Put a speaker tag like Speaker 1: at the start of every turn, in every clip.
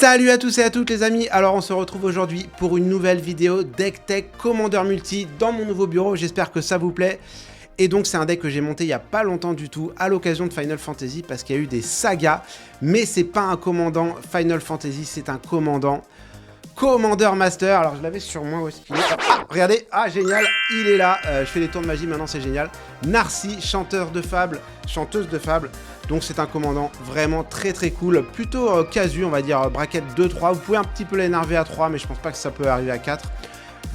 Speaker 1: Salut à tous et à toutes les amis, alors on se retrouve aujourd'hui pour une nouvelle vidéo Deck Tech Commander Multi dans mon nouveau bureau, j'espère que ça vous plaît. Et donc c'est un deck que j'ai monté il n'y a pas longtemps du tout à l'occasion de Final Fantasy parce qu'il y a eu des sagas, mais c'est pas un commandant Final Fantasy, c'est un commandant Commander Master. Alors je l'avais sur moi aussi. Ah, regardez, ah génial, il est là, je fais des tours de magie maintenant, c'est génial. Narcy, chanteuse de fable. Donc c'est un commandant vraiment très cool, plutôt casu, on va dire bracket 2-3. Vous pouvez un petit peu l'énerver à 3, mais je pense pas que ça peut arriver à 4.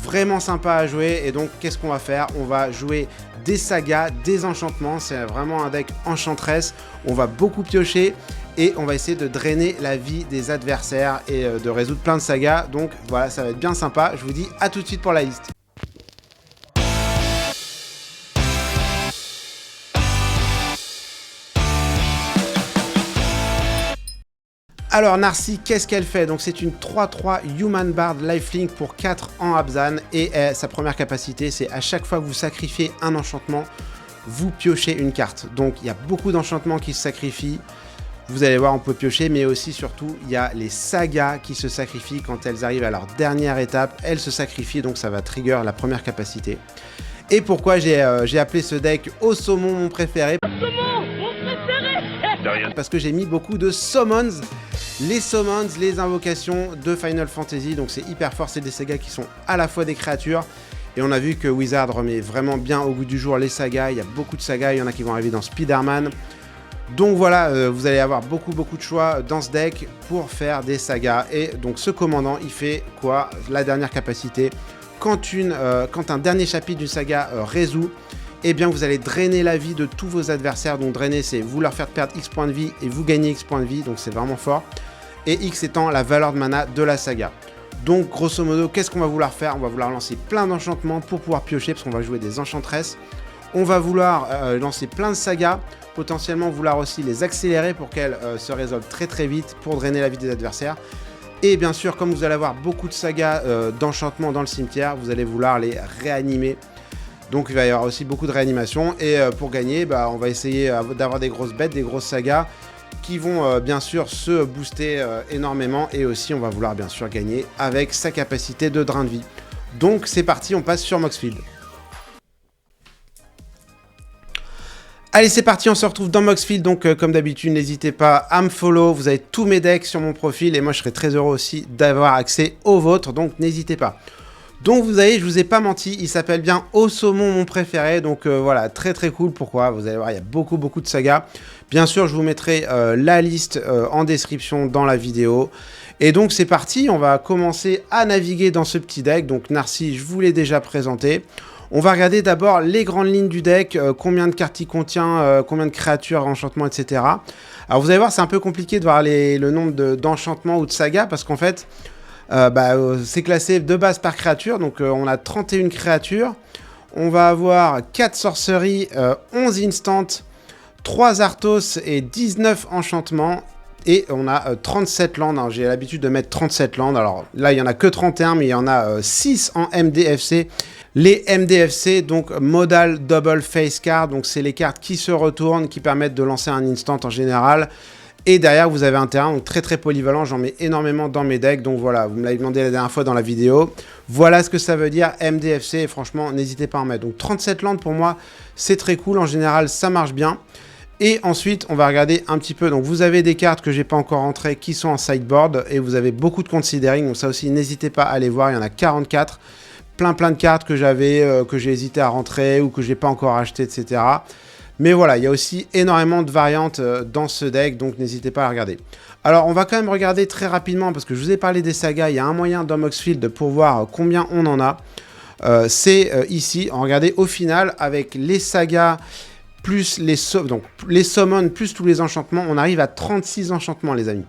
Speaker 1: Vraiment sympa à jouer. Et donc qu'est-ce qu'on va faire? On va jouer des sagas, des enchantements. C'est vraiment un deck enchantress. On va beaucoup piocher et on va essayer de drainer la vie des adversaires et de résoudre plein de sagas. Donc voilà, ça va être bien sympa. Je vous dis à tout de suite pour la liste. Alors Narcy, qu'est-ce qu'elle fait? Donc c'est une 3-3 Human Bard Lifelink pour 4 en Abzan et sa première capacité c'est à chaque fois que vous sacrifiez un enchantement, vous piochez une carte. Donc il y a beaucoup d'enchantements qui se sacrifient, vous allez voir on peut piocher, mais aussi surtout il y a les sagas qui se sacrifient quand elles arrivent à leur dernière étape, elles se sacrifient donc ça va trigger la première capacité. Et pourquoi j'ai appelé ce deck au saumon mon préféré? Parce que j'ai mis beaucoup de summons. Les summons, les invocations de Final Fantasy, donc c'est hyper fort, c'est des sagas qui sont à la fois des créatures, et on a vu que Wizard remet vraiment bien au goût du jour les sagas, il y a beaucoup de sagas, il y en a qui vont arriver dans Spider-Man, donc voilà, vous allez avoir beaucoup de choix dans ce deck pour faire des sagas, et donc ce commandant, il fait quoi? La dernière capacité, quand un dernier chapitre d'une saga résout, eh bien vous allez drainer la vie de tous vos adversaires, donc drainer c'est vous leur faire perdre X points de vie et vous gagnez X points de vie, donc c'est vraiment fort. Et X étant la valeur de mana de la saga. Donc grosso modo, qu'est-ce qu'on va vouloir faire? On va vouloir lancer plein d'enchantements pour pouvoir piocher, parce qu'on va jouer des enchantresses. On va vouloir lancer plein de sagas, potentiellement vouloir aussi les accélérer pour qu'elles se résolvent très vite pour drainer la vie des adversaires. Et bien sûr, comme vous allez avoir beaucoup de sagas d'enchantements dans le cimetière, vous allez vouloir les réanimer. Donc il va y avoir aussi beaucoup de réanimation et pour gagner, on va essayer d'avoir des grosses bêtes, des grosses sagas qui vont bien sûr se booster énormément et aussi on va vouloir bien sûr gagner avec sa capacité de drain de vie. Donc c'est parti, on passe sur Moxfield. Allez c'est parti, on se retrouve dans Moxfield, donc comme d'habitude n'hésitez pas à me follow, vous avez tous mes decks sur mon profil et moi je serai très heureux aussi d'avoir accès aux vôtres, donc n'hésitez pas. Donc vous voyez, je vous ai pas menti, il s'appelle bien Au Saumon mon préféré, donc voilà, très cool. Pourquoi? Vous allez voir, il y a beaucoup de sagas. Bien sûr, je vous mettrai la liste en description dans la vidéo. Et donc c'est parti, on va commencer à naviguer dans ce petit deck. Donc Narcy, je vous l'ai déjà présenté. On va regarder d'abord les grandes lignes du deck, combien de cartes il contient, combien de créatures, enchantements, etc. Alors vous allez voir, c'est un peu compliqué de voir le nombre d'enchantements ou de sagas, parce qu'en fait... c'est classé de base par créature, donc on a 31 créatures, on va avoir 4 sorceries, 11 instants, 3 Arthos et 19 enchantements, et on a 37 landes, hein. J'ai l'habitude de mettre 37 landes, alors là il n'y en a que 31, mais il y en a 6 en MDFC. Les MDFC, donc Modal Double Face Card, donc c'est les cartes qui se retournent, qui permettent de lancer un instant en général. Et derrière, vous avez un terrain donc très polyvalent, j'en mets énormément dans mes decks, donc voilà, vous me l'avez demandé la dernière fois dans la vidéo. Voilà ce que ça veut dire MDFC, et franchement, n'hésitez pas à en mettre. Donc 37 landes pour moi, c'est très cool, en général, ça marche bien. Et ensuite, on va regarder un petit peu, donc vous avez des cartes que j'ai pas encore rentrées qui sont en sideboard, et vous avez beaucoup de considering, donc ça aussi, n'hésitez pas à aller voir, il y en a 44. Plein de cartes que j'avais, que j'ai hésité à rentrer, ou que j'ai pas encore acheté, etc. Mais voilà, il y a aussi énormément de variantes dans ce deck, donc n'hésitez pas à regarder. Alors, on va quand même regarder très rapidement, parce que je vous ai parlé des sagas, il y a un moyen dans Moxfield pour voir combien on en a. C'est ici, regardez au final, avec les sagas, plus les summons, plus tous les enchantements, on arrive à 36 enchantements, les amis.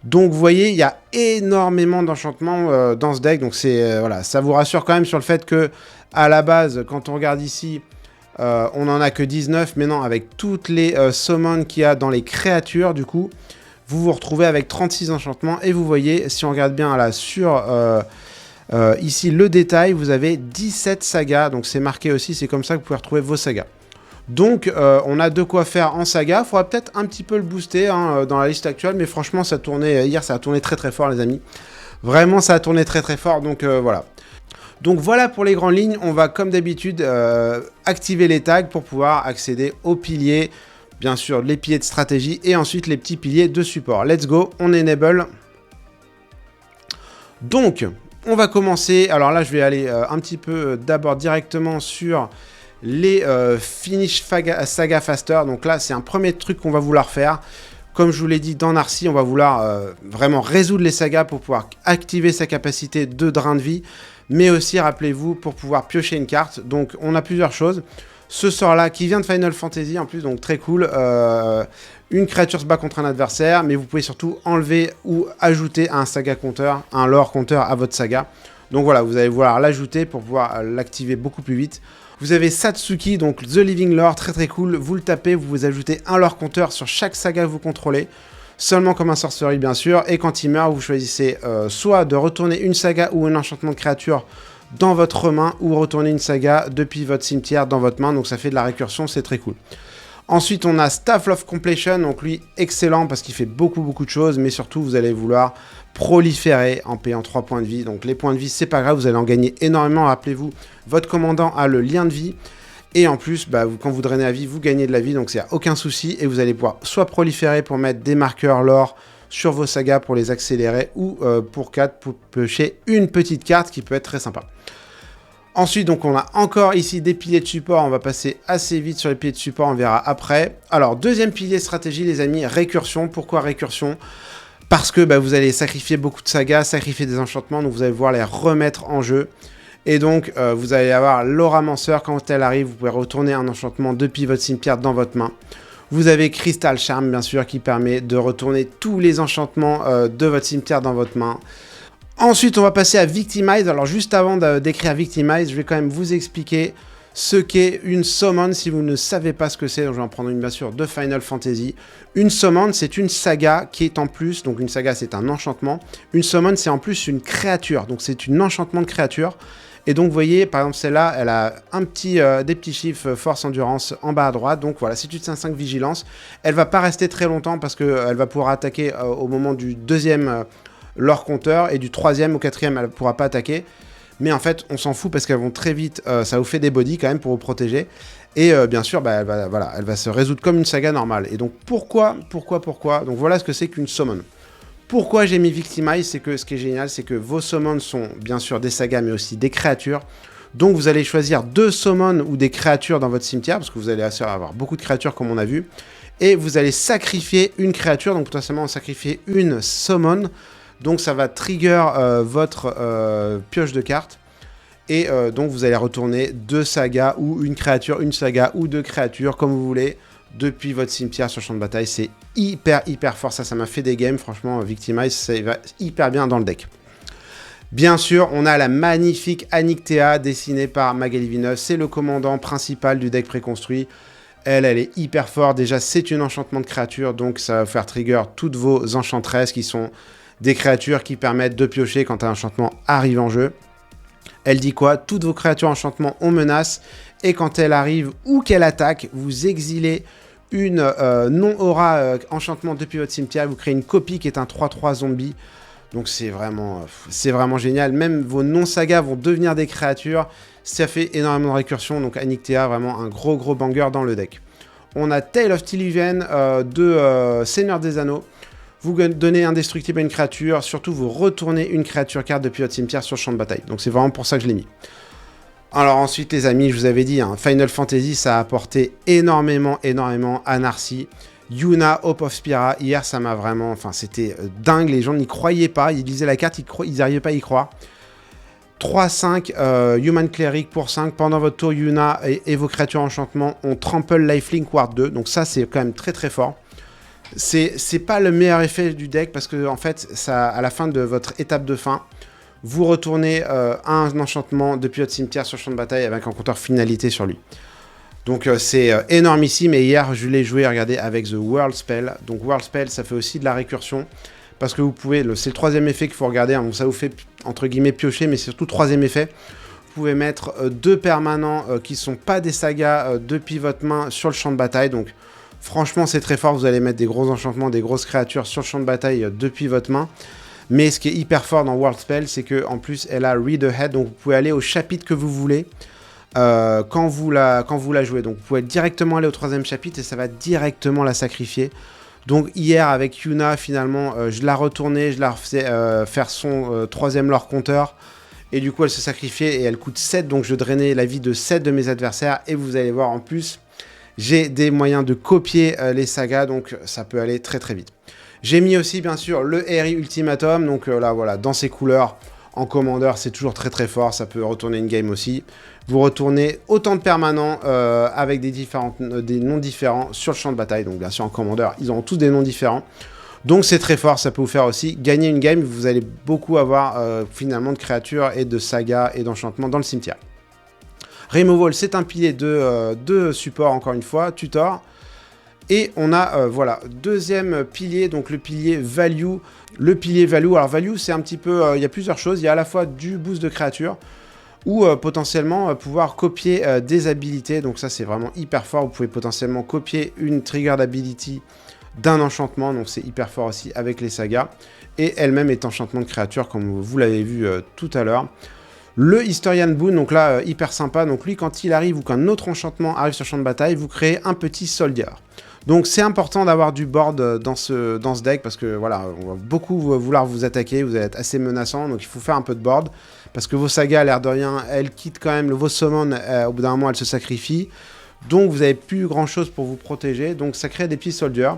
Speaker 1: Donc, vous voyez, il y a énormément d'enchantements dans ce deck, donc voilà, ça vous rassure quand même sur le fait que, à la base, quand on regarde ici... on n'en a que 19, mais non, avec toutes les summons qu'il y a dans les créatures, du coup, vous vous retrouvez avec 36 enchantements. Et vous voyez, si on regarde bien là sur ici le détail, vous avez 17 sagas. Donc c'est marqué aussi, c'est comme ça que vous pouvez retrouver vos sagas. Donc on a de quoi faire en saga. Il faudra peut-être un petit peu le booster hein, dans la liste actuelle, mais franchement ça tournait hier, ça a tourné très très fort les amis. Vraiment ça a tourné très très fort, donc voilà. Donc voilà pour les grandes lignes, on va comme d'habitude activer les tags pour pouvoir accéder aux piliers, bien sûr les piliers de stratégie et ensuite les petits piliers de support. Let's go, on enable. Donc on va commencer, alors là je vais aller un petit peu d'abord directement sur les Finish Saga Faster. Donc là c'est un premier truc qu'on va vouloir faire. Comme je vous l'ai dit, dans Narcy, on va vouloir vraiment résoudre les sagas pour pouvoir activer sa capacité de drain de vie, mais aussi, rappelez-vous, pour pouvoir piocher une carte. Donc, on a plusieurs choses. Ce sort-là, qui vient de Final Fantasy, en plus, donc très cool. Une créature se bat contre un adversaire, mais vous pouvez surtout enlever ou ajouter un saga compteur, un lore compteur à votre saga. Donc voilà, vous allez vouloir l'ajouter pour pouvoir l'activer beaucoup plus vite. Vous avez Satsuki, donc The Living Lore, très très cool. Vous le tapez, vous ajoutez un lore compteur sur chaque saga que vous contrôlez. Seulement comme un sorcery bien sûr. Et quand il meurt, vous choisissez soit de retourner une saga ou un enchantement de créature dans votre main, ou retourner une saga depuis votre cimetière dans votre main. Donc ça fait de la récursion, c'est très cool. Ensuite, on a Staff of Completion, donc lui, excellent parce qu'il fait beaucoup de choses, mais surtout, vous allez vouloir proliférer en payant 3 points de vie. Donc les points de vie, c'est pas grave, vous allez en gagner énormément. Rappelez-vous, votre commandant a le lien de vie, et en plus, quand vous drainez la vie, vous gagnez de la vie, donc il n'y a aucun souci, et vous allez pouvoir soit proliférer pour mettre des marqueurs lore sur vos sagas pour les accélérer, ou pour 4, pour piocher une petite carte qui peut être très sympa. Ensuite, donc on a encore ici des piliers de support. On va passer assez vite sur les piliers de support, on verra après. Alors, deuxième pilier stratégie, les amis, récursion. Pourquoi récursion? Parce que vous allez sacrifier beaucoup de sagas, sacrifier des enchantements, donc vous allez pouvoir les remettre en jeu. Et donc, vous allez avoir l'Auramanceur. Quand elle arrive, vous pouvez retourner un enchantement depuis votre cimetière dans votre main. Vous avez Crystal Charm, bien sûr, qui permet de retourner tous les enchantements de votre cimetière dans votre main. Ensuite, on va passer à Victimize. Alors, juste avant de décrire Victimize, je vais quand même vous expliquer ce qu'est une summon si vous ne savez pas ce que c'est. Donc, je vais en prendre une, bien sûr, de Final Fantasy. Une summon, c'est une saga qui est en plus. Donc, une saga, c'est un enchantement. Une summon, c'est en plus une créature. Donc, c'est un enchantement de créature. Et donc, vous voyez, par exemple, celle-là, elle a des petits chiffres force endurance en bas à droite. Donc, voilà, c'est une 5 vigilance. Elle va pas rester très longtemps parce qu'elle va pouvoir attaquer au moment du deuxième lore compteur, et du 3e au 4e elle ne pourra pas attaquer, mais en fait on s'en fout parce qu'elles vont très vite, ça vous fait des bodies quand même pour vous protéger, et bien sûr elle va se résoudre comme une saga normale. Et donc pourquoi donc voilà ce que c'est qu'une summon. Pourquoi j'ai mis Victimize, c'est que ce qui est génial, c'est que vos summons sont bien sûr des sagas mais aussi des créatures. Donc vous allez choisir 2 summons ou des créatures dans votre cimetière, parce que vous allez avoir beaucoup de créatures comme on a vu, et vous allez sacrifier une créature, donc potentiellement sacrifier une summon. Donc ça va trigger votre pioche de cartes. Et donc vous allez retourner 2 sagas ou une créature, une saga ou 2 créatures, comme vous voulez, depuis votre cimetière sur le champ de bataille. C'est hyper fort. Ça m'a fait des games. Franchement, Victimize, ça va hyper bien dans le deck. Bien sûr, on a la magnifique Anictea dessinée par Magali Villeneuve. C'est le commandant principal du deck préconstruit. Elle est hyper forte. Déjà, c'est une enchantement de créature. Donc ça va faire trigger toutes vos enchantresses qui sont des créatures qui permettent de piocher quand un enchantement arrive en jeu. Elle dit quoi? Toutes vos créatures enchantement ont menace, et quand elle arrive ou qu'elle attaque, vous exilez une non-aura enchantement depuis votre cimetière, vous créez une copie qui est un 3-3 zombie. Donc c'est vraiment génial. Même vos non-sagas vont devenir des créatures. Ça fait énormément de récursion. Donc Anictea, vraiment un gros banger dans le deck. On a Tale of Tilliven de Seigneur des Anneaux. Vous donnez indestructible à une créature, surtout vous retournez une créature carte depuis votre cimetière sur le champ de bataille. Donc c'est vraiment pour ça que je l'ai mis. Alors ensuite les amis, je vous avais dit, Final Fantasy ça a apporté énormément à Narcy. Yuna, Hope of Spira, hier ça m'a vraiment, c'était dingue, les gens n'y croyaient pas, ils lisaient la carte, ils n'arrivaient pas à y croire. 3-5, Human Cleric pour 5, pendant votre tour Yuna et vos créatures enchantement ont Trample Lifelink Ward 2, donc ça c'est quand même très fort. C'est pas le meilleur effet du deck parce que en fait, ça, à la fin de votre étape de fin, vous retournez un enchantement depuis votre cimetière sur le champ de bataille avec un compteur finalité sur lui. Donc c'est énormissime, et hier je l'ai joué, regardez, avec The World Spell. Donc World Spell, ça fait aussi de la récursion parce que vous pouvez, c'est le 3e effet qu'il faut regarder, ça vous fait entre guillemets piocher, mais c'est surtout le 3e effet. Vous pouvez mettre 2 permanents qui sont pas des sagas depuis votre main sur le champ de bataille. Donc franchement c'est très fort, vous allez mettre des gros enchantements, des grosses créatures sur le champ de bataille depuis votre main. Mais ce qui est hyper fort dans World Spell, c'est que en plus elle a Read Ahead, donc vous pouvez aller au chapitre que vous voulez quand vous la jouez. Donc vous pouvez directement aller au 3e chapitre et ça va directement la sacrifier. Donc hier avec Yuna, finalement, je la retournais, je la refaisais faire son 3e lore compteur. Et du coup, elle se sacrifiait et elle coûte 7. Donc je drainais la vie de 7 de mes adversaires. Et vous allez voir en plus, j'ai des moyens de copier les sagas. Donc ça peut aller très très vite. J'ai mis aussi bien sûr le RI Ultimatum. Donc là voilà, dans ses couleurs, en commandeur, c'est toujours très très fort. Ça peut retourner une game aussi. Vous retournez autant de permanents avec des noms différents sur le champ de bataille. Donc bien sûr en commandeur, ils auront tous des noms différents. Donc c'est très fort, ça peut vous faire aussi gagner une game. Vous allez beaucoup avoir finalement de créatures et de sagas et d'enchantements dans le cimetière. Removal, c'est un pilier de support encore une fois, tutor. Et on a, voilà, deuxième pilier, donc le pilier value. Le pilier value, alors value c'est un petit peu, il y a plusieurs choses. Il y a à la fois du boost de créatures, ou potentiellement pouvoir copier des habilités. Donc ça c'est vraiment hyper fort, vous pouvez potentiellement copier une trigger d'ability d'un enchantement, donc c'est hyper fort aussi avec les sagas. Et elle-même est enchantement de créature, comme vous l'avez vu tout à l'heure. Le Historian Boon, donc là, hyper sympa. Donc lui, quand il arrive ou qu'un autre enchantement arrive sur le champ de bataille, vous créez un petit soldier. Donc c'est important d'avoir du board dans ce deck, parce que voilà, on va beaucoup vouloir vous attaquer, vous allez être assez menaçant, donc il faut faire un peu de board. Parce que vos sagas, à l'air de rien, elles quittent quand même vos summons, au bout d'un moment, elles se sacrifient. Donc vous n'avez plus grand chose pour vous protéger, donc ça crée des petits soldiers.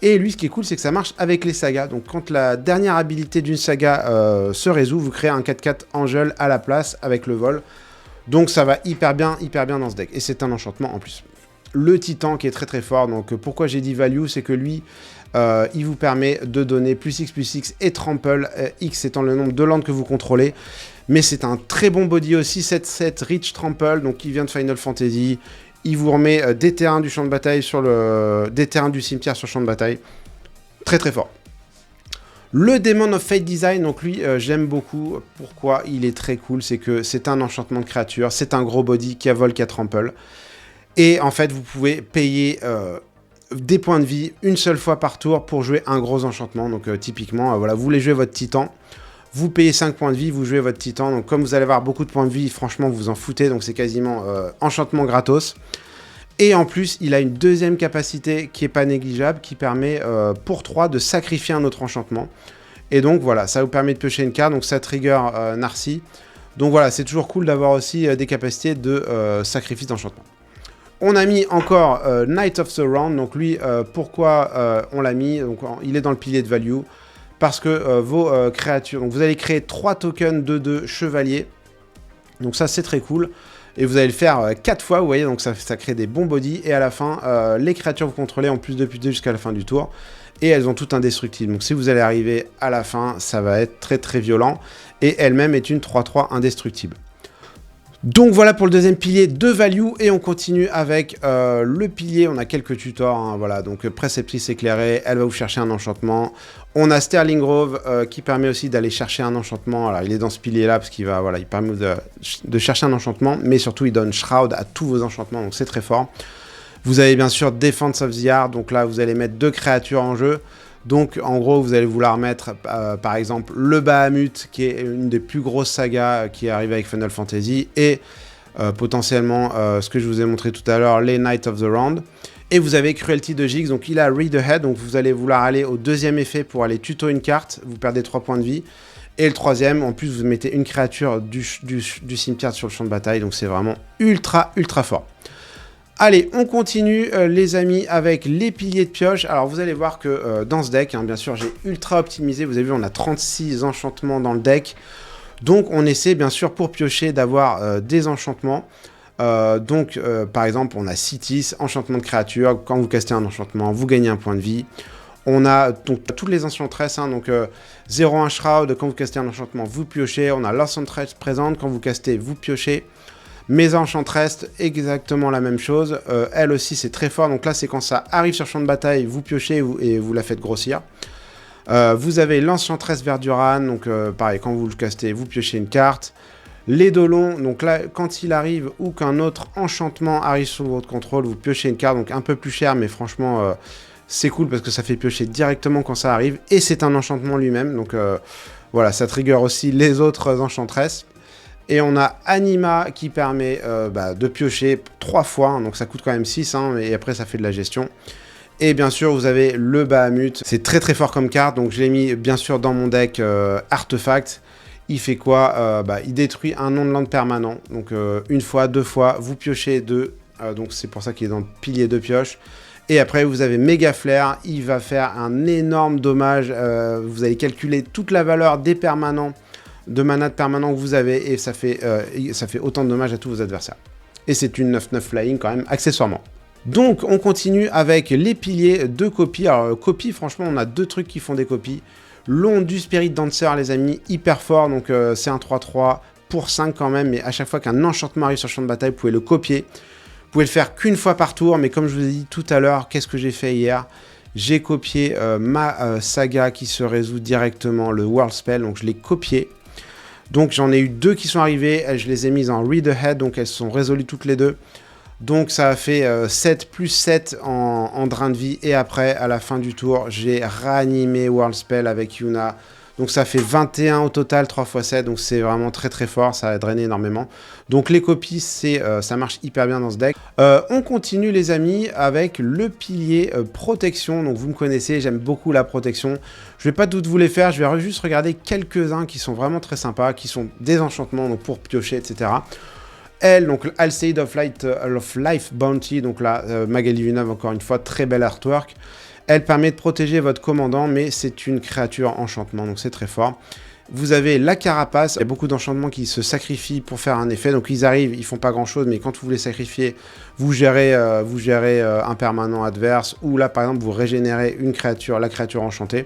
Speaker 1: Et lui, ce qui est cool, c'est que ça marche avec les sagas. Donc quand la dernière habilité d'une saga se résout, vous créez un 4/4 Angel à la place avec le vol. Donc ça va hyper bien dans ce deck. Et c'est un enchantement en plus. Le Titan qui est très très fort, donc pourquoi j'ai dit value, c'est que lui, il vous permet de donner +X et trample, X étant le nombre de landes que vous contrôlez. Mais c'est un très bon body aussi, 7/7 Rich Trample, donc il vient de Final Fantasy. Il vous remet des terrains du champ de bataille des terrains du cimetière sur le champ de bataille. Très très fort. Le Demon of Fate Design, donc lui, j'aime beaucoup. Pourquoi? Il est très cool, c'est que c'est un enchantement de créature, c'est un gros body qui a vol, qui a trample. Et en fait, vous pouvez payer des points de vie une seule fois par tour pour jouer un gros enchantement. Donc typiquement, voilà, vous voulez jouer votre titan. Vous payez 5 points de vie, vous jouez votre titan. Donc comme vous allez avoir beaucoup de points de vie, franchement, vous vous en foutez. Donc c'est quasiment enchantement gratos. Et en plus, il a une deuxième capacité qui n'est pas négligeable, qui permet pour 3 de sacrifier un autre enchantement. Et donc voilà, ça vous permet de piocher une carte. Donc ça trigger Narcy. Donc voilà, c'est toujours cool d'avoir aussi des capacités de sacrifice d'enchantement. On a mis encore Knight of the Round. Donc lui, pourquoi on l'a mis? Donc il est dans le pilier de value. Parce que vos créatures... Donc vous allez créer 3 tokens de chevaliers. Donc ça, c'est très cool. Et vous allez le faire 4 fois, vous voyez. Donc ça crée des bons bodies. Et à la fin, les créatures que vous contrôlez ont plus de +2 jusqu'à la fin du tour. Et elles ont toutes indestructibles. Donc si vous allez arriver à la fin, ça va être très très violent. Et elle-même est une 3/3 indestructible. Donc voilà pour le deuxième pilier de value, et on continue avec le pilier. On a quelques tutors, hein, voilà, donc Préceptrice éclairée, elle va vous chercher un enchantement. On a Sterling Grove qui permet aussi d'aller chercher un enchantement. Alors il est dans ce pilier là parce qu'il va, voilà, il permet de chercher un enchantement, mais surtout il donne Shroud à tous vos enchantements, donc c'est très fort. Vous avez bien sûr Defense of the Yard, donc là vous allez mettre 2 créatures en jeu. Donc en gros vous allez vouloir mettre par exemple le Bahamut, qui est une des plus grosses sagas qui est arrivée avec Final Fantasy, et potentiellement ce que je vous ai montré tout à l'heure, les Knight of the Round. Et vous avez Cruelty de Giggs, donc il a Read Ahead, donc vous allez vouloir aller au deuxième effet pour aller tuto une carte, vous perdez 3 points de vie. Et le troisième, en plus vous mettez une créature du cimetière sur le champ de bataille, donc c'est vraiment ultra fort. Allez, on continue les amis avec les piliers de pioche. Alors vous allez voir que dans ce deck, hein, bien sûr j'ai ultra optimisé, vous avez vu on a 36 enchantements dans le deck. Donc on essaie bien sûr pour piocher d'avoir des enchantements. Par exemple on a Citis, enchantement de créature, quand vous castez un enchantement, vous gagnez un point de vie. On a donc toutes les enchanteresses, hein, donc 0-1 Shroud, quand vous castez un enchantement, vous piochez. On a l'enchantress présente, quand vous castez, vous piochez. Mes enchanteresses, exactement la même chose. Elle aussi, c'est très fort. Donc là, c'est quand ça arrive sur champ de bataille, vous piochez et vous la faites grossir. Vous avez l'enchantress Verduran. Donc pareil, quand vous le castez, vous piochez une carte. Les Dolons, donc là, quand il arrive ou qu'un autre enchantement arrive sur votre contrôle, vous piochez une carte, donc un peu plus cher, mais franchement, c'est cool parce que ça fait piocher directement quand ça arrive, et c'est un enchantement lui-même, donc voilà, ça trigger aussi les autres enchantresses. Et on a Anima qui permet de piocher 3 fois, hein, donc ça coûte quand même 6, hein, et après ça fait de la gestion. Et bien sûr, vous avez le Bahamut, c'est très très fort comme carte, donc je l'ai mis bien sûr dans mon deck Artefact. Il fait quoi? Il détruit un non-land permanent. Donc, une fois, 2 fois, vous piochez 2. Donc, c'est pour ça qu'il est dans le pilier de pioche. Et après, vous avez Méga Flare. Il va faire un énorme dommage. Vous allez calculer toute la valeur des permanents, de mana de permanents que vous avez. Et ça fait autant de dommages à tous vos adversaires. Et c'est une 9-9 flying quand même, accessoirement. Donc, on continue avec les piliers de copie. Alors, copie, franchement, on a 2 trucs qui font des copies. L'onde du Spirit Dancer, les amis, hyper fort, donc c'est un 3-3 pour 5 quand même, mais à chaque fois qu'un enchantement arrive sur le champ de bataille, vous pouvez le copier. Vous pouvez le faire qu'une fois par tour, mais comme je vous ai dit tout à l'heure, qu'est-ce que j'ai fait hier? J'ai copié ma saga qui se résout directement, le World Spell, donc je l'ai copié. Donc j'en ai eu 2 qui sont arrivées, je les ai mises en Read Ahead, donc elles sont résolues toutes les 2. Donc ça a fait 7 plus 7 en drain de vie. Et après, à la fin du tour, j'ai réanimé World Spell avec Yuna. Donc ça fait 21 au total, 3 x 7. Donc c'est vraiment très très fort, ça a drainé énormément. Donc les copies, ça marche hyper bien dans ce deck. On continue les amis avec le pilier protection. Donc vous me connaissez, j'aime beaucoup la protection. Je vais pas toutes vous les faire, je vais juste regarder quelques-uns qui sont vraiment très sympas, qui sont des enchantements donc pour piocher, etc. Elle, donc Alseid of Life Bounty, donc là, Magali Villeneuve, encore une fois, très bel artwork. Elle permet de protéger votre commandant, mais c'est une créature enchantement, donc c'est très fort. Vous avez la carapace, il y a beaucoup d'enchantements qui se sacrifient pour faire un effet, donc ils arrivent, ils font pas grand chose, mais quand vous les sacrifiez, vous gérez un permanent adverse, ou là par exemple vous régénérez une créature, la créature enchantée.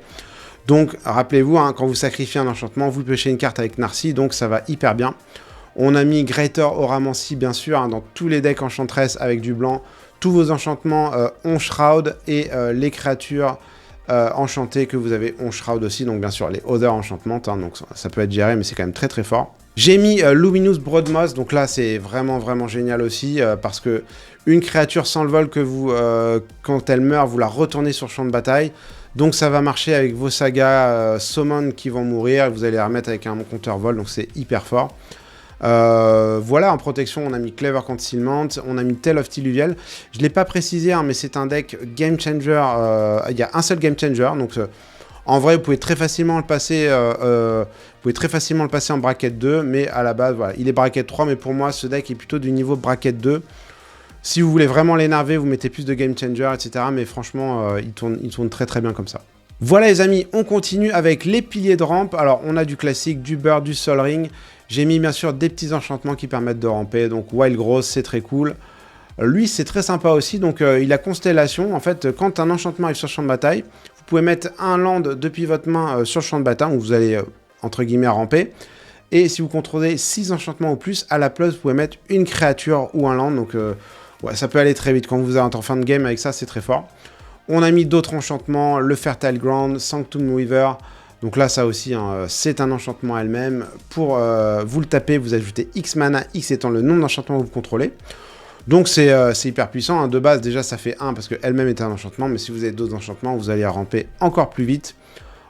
Speaker 1: Donc rappelez-vous, hein, quand vous sacrifiez un enchantement, vous pêchez une carte avec Narcy, donc ça va hyper bien. On a mis Greater Auramancy, bien sûr, hein, dans tous les decks enchantress avec du blanc. Tous vos enchantements ont Shroud et les créatures enchantées que vous avez ont Shroud aussi. Donc, bien sûr, les Other Enchantments, hein, donc ça peut être géré, mais c'est quand même très très fort. J'ai mis Luminous Broadmoss, donc là, c'est vraiment vraiment génial aussi parce que une créature sans le vol que vous, quand elle meurt, vous la retournez sur le champ de bataille. Donc, ça va marcher avec vos sagas Summon qui vont mourir. Vous allez les remettre avec un compteur vol, donc c'est hyper fort. Voilà, en protection, on a mis Clever Concealment, on a mis Tale of Tiluviel. Je ne l'ai pas précisé, hein, mais c'est un deck Game Changer. Il y a un seul Game Changer, donc en vrai, vous pouvez très facilement le passer. En bracket 2, mais à la base, voilà, il est bracket 3, mais pour moi, ce deck est plutôt du niveau bracket 2. Si vous voulez vraiment l'énerver, vous mettez plus de Game Changer, etc. Mais franchement, il tourne très très bien comme ça. Voilà les amis, on continue avec les piliers de rampe. Alors, on a du classique, du Bird, du Sol Ring. J'ai mis bien sûr des petits enchantements qui permettent de ramper. Donc, Wild Growth, c'est très cool. Lui, c'est très sympa aussi. Donc, il a Constellation. En fait, quand un enchantement arrive sur le champ de bataille, vous pouvez mettre un land depuis votre main sur le champ de bataille où vous allez, entre guillemets, ramper. Et si vous contrôlez 6 enchantements ou plus, à la place, vous pouvez mettre une créature ou un land. Donc, ouais, ça peut aller très vite. Quand vous êtes en fin de game avec ça, c'est très fort. On a mis d'autres enchantements, le Fertile Ground, Sanctum Weaver. Donc là, ça aussi, hein, c'est un enchantement elle-même. Pour vous le taper, vous ajoutez X mana, X étant le nombre d'enchantements que vous contrôlez. Donc c'est hyper puissant. Hein. De base, déjà, ça fait 1 parce qu'elle-même est un enchantement. Mais si vous avez d'autres enchantements, vous allez ramper encore plus vite.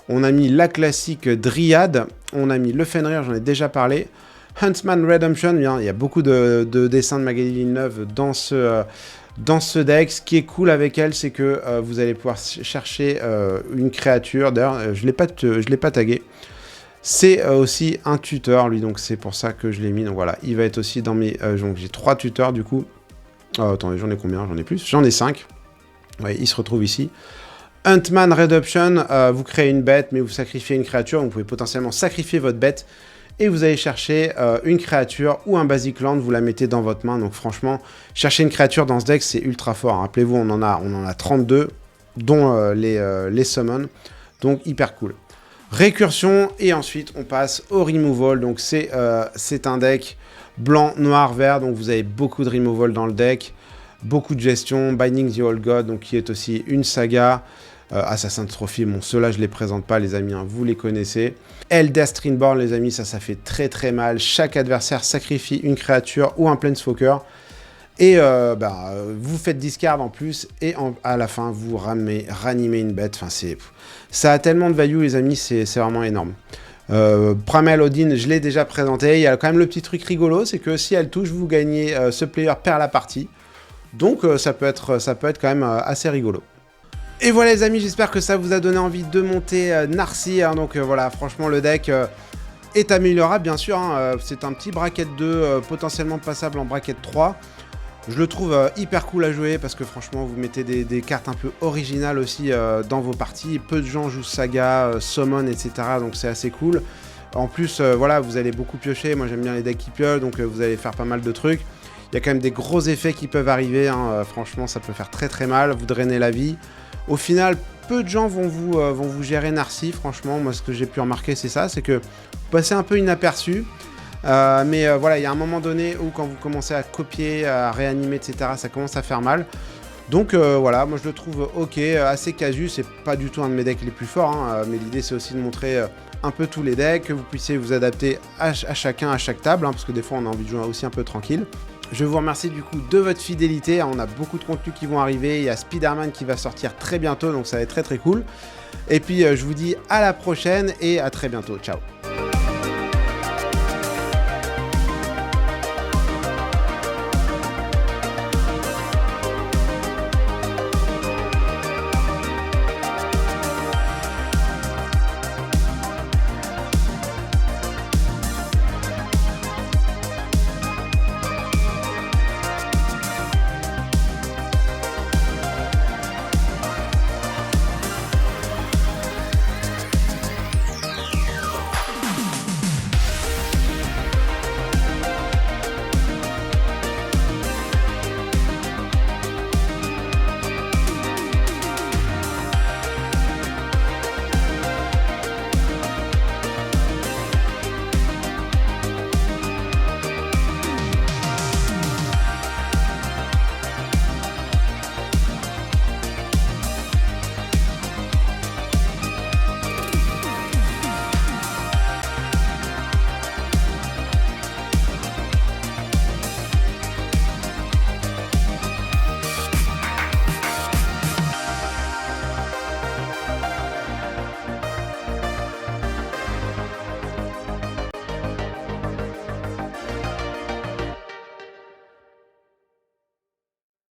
Speaker 1: On a mis la classique Dryad. On a mis le Fenrir, j'en ai déjà parlé. Huntsman Redemption, bien, il y a beaucoup de dessins de Magali Villeneuve dans ce deck. Ce qui est cool avec elle, c'est que vous allez pouvoir chercher une créature. D'ailleurs, je l'ai pas tagué. C'est aussi un tuteur, lui, donc c'est pour ça que je l'ai mis. Donc voilà, il va être aussi dans mes... donc j'ai 3 tuteurs, du coup. Attendez, j'en ai combien? J'en ai plus. J'en ai 5. Ouais, il se retrouve ici. Huntman Redemption, vous créez une bête, mais vous sacrifiez une créature. Donc vous pouvez potentiellement sacrifier votre bête. Et vous allez chercher une créature ou un basic land, vous la mettez dans votre main. Donc franchement, chercher une créature dans ce deck, c'est ultra fort. Hein. Rappelez-vous, on en a 32, dont les summons. Donc hyper cool. Récursion, et ensuite on passe au removal. Donc c'est un deck blanc, noir, vert. Donc vous avez beaucoup de removal dans le deck. Beaucoup de gestion. Binding the Old God, donc qui est aussi une saga. Assassin's Trophy, bon, ceux-là, je les présente pas, les amis, hein, vous les connaissez. Elder Reborn, les amis, ça fait très très mal. Chaque adversaire sacrifie une créature ou un Planeswalker. Et vous faites discard en plus, et à la fin, vous ranimez une bête. Enfin, ça a tellement de value, les amis, c'est vraiment énorme. Primal Odin, je l'ai déjà présenté. Il y a quand même le petit truc rigolo, c'est que si elle touche, vous gagnez, ce player perd la partie. Donc ça peut être quand même assez rigolo. Et voilà les amis, j'espère que ça vous a donné envie de monter Narcy. Hein, donc voilà, franchement le deck est améliorable bien sûr. Hein, c'est un petit bracket 2 potentiellement passable en bracket 3. Je le trouve hyper cool à jouer parce que franchement vous mettez des cartes un peu originales aussi dans vos parties. Peu de gens jouent Saga, Summon, etc. Donc c'est assez cool. En plus voilà, vous allez beaucoup piocher. Moi j'aime bien les decks qui piochent, donc vous allez faire pas mal de trucs. Il y a quand même des gros effets qui peuvent arriver. Hein, franchement ça peut faire très très mal, vous drainez la vie. Au final, peu de gens vont vous gérer Narcy, franchement. Moi, ce que j'ai pu remarquer, c'est ça, c'est que vous passez un peu inaperçu. Mais voilà, il y a un moment donné où quand vous commencez à copier, à réanimer, etc., ça commence à faire mal. Donc voilà, moi je le trouve ok, assez casu. C'est pas du tout un de mes decks les plus forts, hein, mais l'idée c'est aussi de montrer un peu tous les decks, que vous puissiez vous adapter à chacun, à chaque table, hein, parce que des fois on a envie de jouer aussi un peu tranquille. Je vous remercie du coup de votre fidélité, on a beaucoup de contenus qui vont arriver, il y a Spider-Man qui va sortir très bientôt, donc ça va être très très cool. Et puis je vous dis à la prochaine et à très bientôt, ciao.